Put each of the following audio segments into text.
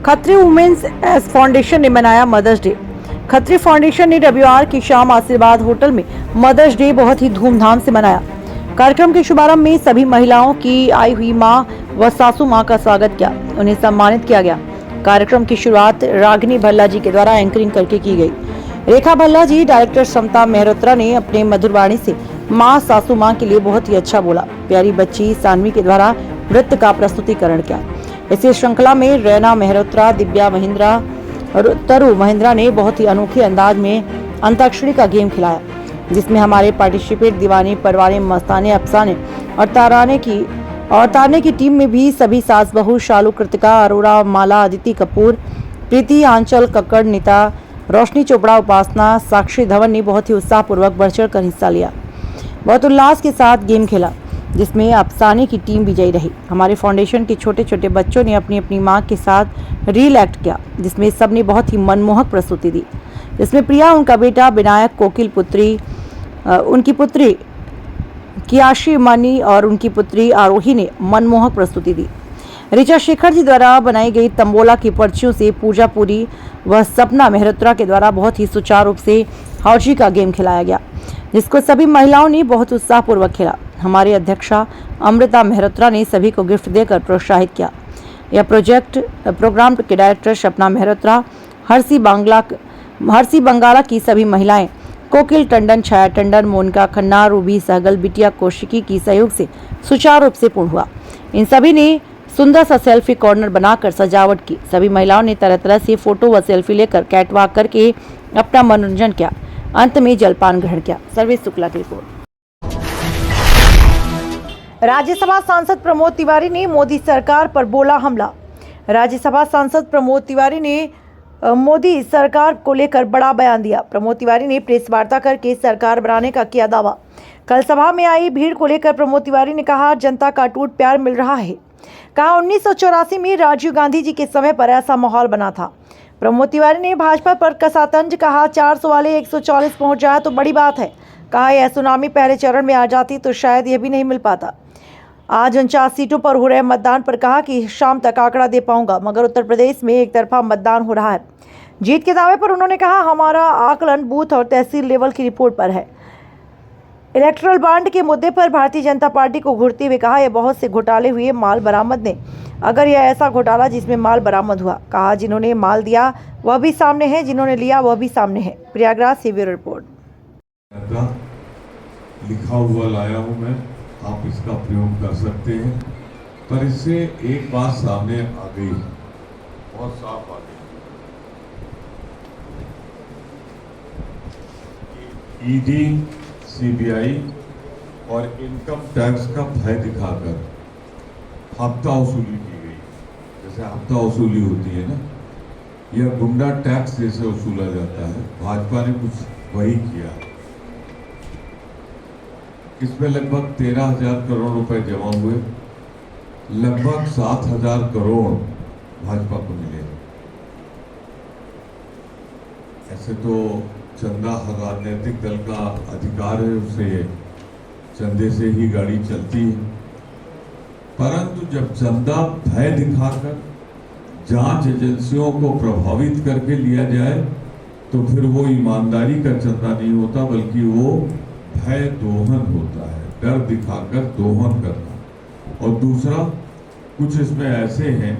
Khatri women's S foundation ने मनाया mother's day. Khatri foundation ने रविवार की शाम आशीर्वाद होटल में मदर्स डे बहुत ही धूमधाम से मनाया। कार्यक्रम के शुभारंभ में सभी महिलाओं की आई हुई मां व सासू मां का स्वागत किया, उन्हें सम्मानित किया गया। कार्यक्रम की शुरुआत रागिनी भल्ला जी के द्वारा एंकरिंग करके की गई। रेखा भल्ला जी, डायरेक्टर समता मेहरोत्रा ने अपने मधुर वाणी से माँ सासू माँ के लिए बहुत ही अच्छा बोला। प्यारी बच्ची सानवी के द्वारा नृत्य का प्रस्तुतिकरण किया। इसी श्रृंखला में रैना मेहरोत्रा, दिव्या महिंद्रा और तरु महिंद्रा ने बहुत ही अनोखे अंदाज में अंताक्षरी का गेम खिलाया, जिसमें हमारे पार्टिसिपेट दीवाने, परवाने, मस्ताने, अफसाने और तारने की टीम में भी सभी सास बहू शालू, कृतिका, अरोरा, माला, अदिति कपूर, प्रीति, आंचल, कक्कड़, नीता, रोशनी चोपड़ा, उपासना, साक्षी धवन ने बहुत ही उत्साहपूर्वक बढ़ चढ़ कर हिस्सा लिया। बहुत उल्लास के साथ गेम खेला, जिसमें अफसाने की टीम विजयी रही। हमारे फाउंडेशन के छोटे छोटे बच्चों ने अपनी अपनी मां के साथ रील एक्ट किया, जिसमें सबने बहुत ही मनमोहक प्रस्तुति दी। जिसमें प्रिया, उनका बेटा विनायक, कोकिल पुत्री, उनकी पुत्री कियाशी मनी और उनकी पुत्री आरोही ने मनमोहक प्रस्तुति दी। ऋचा शेखर जी द्वारा बनाई गई तंबोला की पर्चियों से पूजा पूरी व सपना मेहरोत्रा के द्वारा बहुत ही सुचारू रूप से हौजी का गेम खिलाया गया, जिसको सभी महिलाओं ने बहुत उत्साहपूर्वक खेला। हमारी अध्यक्षा अमृता मेहरोत्रा ने सभी को गिफ्ट देकर प्रोत्साहित किया। यह प्रोग्राम के डायरेक्टर सपना मेहरोत्रा, हर्षी बंगाला की सभी महिलाएं, कोकिल टंडन, छाया टंडन, मोनिका खन्ना, रूबी सहगल, बिटिया कौशिकी की सहयोग से सुचारू रूप से पूर्ण हुआ। इन सभी ने सुंदर सा सेल्फी कॉर्नर बनाकर सजावट की। सभी महिलाओं ने तरह तरह से फोटो व सेल्फी लेकर कैटवॉक करके अपना मनोरंजन किया। अंत में जलपान ग्रहण किया। सर्वेश शुक्ला की रिपोर्ट। राज्यसभा सांसद प्रमोद तिवारी ने मोदी सरकार पर बोला हमला। राज्यसभा सांसद प्रमोद तिवारी ने मोदी सरकार को लेकर बड़ा बयान दिया। प्रमोद तिवारी ने प्रेस वार्ता करके सरकार बनाने का किया दावा। कल सभा में आई भीड़ को लेकर प्रमोद तिवारी ने कहा, जनता का टूट प्यार मिल रहा है। कहा 1984 में राजीव गांधी जी के समय पर ऐसा माहौल बना था। प्रमोद तिवारी ने भाजपा पर कसा तंज। कहा 400 वाले 140 पहुंच जाए तो बड़ी बात है। कहा यह सुनामी पहले चरण में आ जाती तो शायद यह भी नहीं मिल पाता। आज 49 सीटों पर हो रहे मतदान पर कहा कि शाम तक आंकड़ा दे पाऊंगा, मगर उत्तर प्रदेश में एक तरफा मतदान हो रहा है। जीत के दावे पर उन्होंने कहा, हमारा आकलन बूथ और तहसील लेवल की रिपोर्ट पर है। इलेक्ट्रल बॉन्ड के मुद्दे पर भारतीय जनता पार्टी को घूरते हुए कहा, यह बहुत से घोटाले हुए, माल बरामद ने, अगर यह ऐसा घोटाला जिसमें माल बरामद हुआ। कहा जिन्होंने माल दिया वह भी सामने है, जिन्होंने लिया वह भी सामने है। प्रयागराज से ब्यूरो रिपोर्ट। लिखा हुआ लाया हूं मैं, आप इसका प्रयोग कर सकते हैं, पर इससे एक बात सामने आ गई, बहुत साफ आ गई। ईडी, सीबीआई और इनकम टैक्स का भय दिखाकर हफ्ता वसूली की गई। जैसे हफ्ता वसूली होती है ना, यह गुंडा टैक्स जैसे वसूला जाता है। भाजपा ने कुछ वही किया। इसमें लगभग 13,000 करोड़ रुपए जमा हुए। लगभग 7,000 करोड़ भाजपा को मिले। ऐसे तो चंदा हर राजनीतिक दल का अधिकार है, उसे चंदे से ही गाड़ी चलती है, परंतु जब चंदा भय दिखाकर जांच एजेंसियों को प्रभावित करके लिया जाए तो फिर वो ईमानदारी का चंदा नहीं होता, बल्कि वो भय दोहन होता है, डर दिखाकर दोहन करना। और दूसरा, कुछ इसमें ऐसे हैं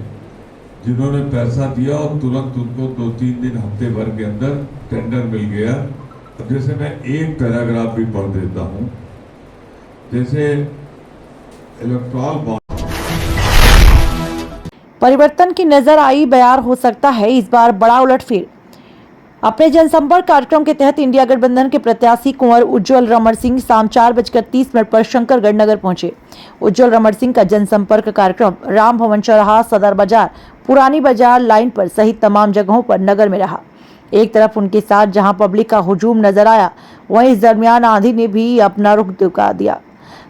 जिन्होंने पैसा दिया और तुरंत उनको 2-3 दिन, हफ्ते भर के अंदर टेंडर मिल गया। जैसे मैं एक पैराग्राफ भी पढ़ देता हूं, जैसे इलेक्ट्रल बॉन्ड। परिवर्तन की नजर आई बयार हो सकता है इस बार बड़ा उलटफेर। अपने जनसंपर्क कार्यक्रम के तहत इंडिया गठबंधन के प्रत्याशी कुंवर उज्जवल रमण सिंह शाम 4:30 पर शंकरगढ़ नगर पहुंचे। उज्जवल रमण सिंह का जनसंपर्क कार्यक्रम राम भवन चौराहा, सदर बाजार, पुरानी बाजार लाइन पर सहित तमाम जगहों पर नगर में रहा। एक तरफ उनके साथ जहां पब्लिक का हुजूम नजर आया, वहीं इस दरमियान आंधी ने भी अपना रुख दिखा दिया।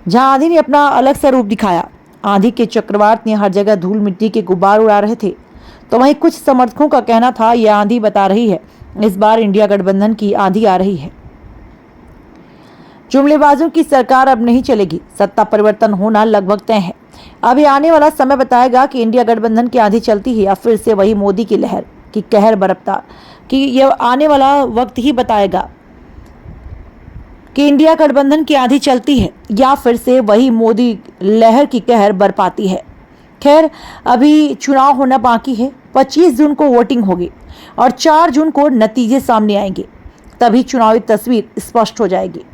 जहां आंधी ने अपना अलग सा रूप दिखाया। आंधी के चक्रवात ने हर जगह धूल मिट्टी के गुब्बार उड़ा रहे थे, तो वहीं कुछ समर्थकों का कहना था यह आंधी बता रही है इस बार इंडिया गठबंधन की आंधी आ रही है। जुमलेबाजों की सरकार अब नहीं चलेगी, सत्ता परिवर्तन होना लगभग तय है। अभी आने वाला समय बताएगा कि इंडिया गठबंधन की आंधी चलती है या फिर से वही मोदी की लहर की कहर बरपता, कि यह आने वाला वक्त ही बताएगा कि इंडिया गठबंधन की आंधी चलती है या फिर से वही मोदी लहर की कहर बरपाती है। खैर, अभी चुनाव होना बाकी है। 25 जून को वोटिंग होगी और 4 जून को नतीजे सामने आएंगे, तभी चुनावी तस्वीर स्पष्ट हो जाएगी।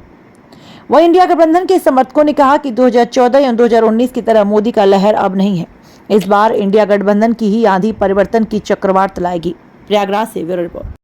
वह इंडिया गठबंधन के समर्थकों ने कहा कि 2014 या 2019 की तरह मोदी का लहर अब नहीं है। इस बार इंडिया गठबंधन की ही आंधी परिवर्तन की चक्रवात लाएगी। प्रयागराज से ब्यूरो रिपोर्ट।